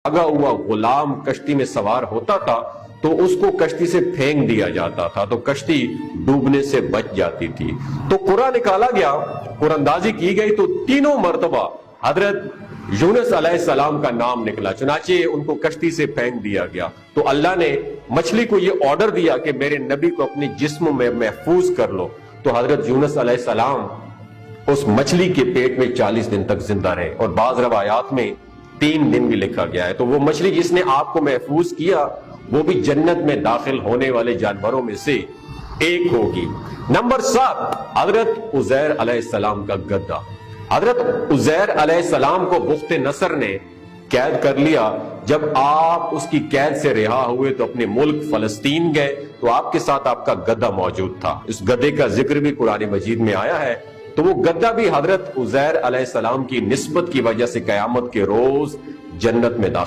भागा हुआ गुलाम कश्ती में सवार होता था तो उसको कश्ती से फेंक दिया जाता था, तो कश्ती डूबने से बच जाती थी। तो कुरा निकाला गया, कुरानंदाजी की गई, तो तीनों मर्तबा हजरत यूनुस अलैहिस्सलाम का नाम निकला, चुनाचे उनको कश्ती से फेंक दिया गया। तो अल्लाह ने मछली को ये ऑर्डर दिया कि मेरे नबी को अपने जिस्म में महफूज कर लो। तो हजरत यूनुस अलैहिस्सलाम उस मछली के पेट में 40 दिन तक जिंदा रहे, और बाज रवायात में 3 दिन भी लिखा गया है। तो वो मछली जिसने आपको महफूज किया वो भी जन्नत में दाखिल होने वाले जानवरों में से एक होगी। नंबर 7, हजरत उजैर अलैहिस्सलाम का गद्दा। हजरत उजैर अलैहिस्सलाम को बुख्त नसर ने कैद कर लिया। जब आप उसकी कैद से रिहा हुए तो अपने मुल्क फलस्तीन गए, तो आपके साथ आपका गद्दा मौजूद था। इस गद्दे का जिक्र भी कुरान मजीद में आया है। तो वो गद्दा भी हजरत उजैर अलैहिस्सलाम की निस्बत की वजह से कयामत के रोज जन्नत में दाखिल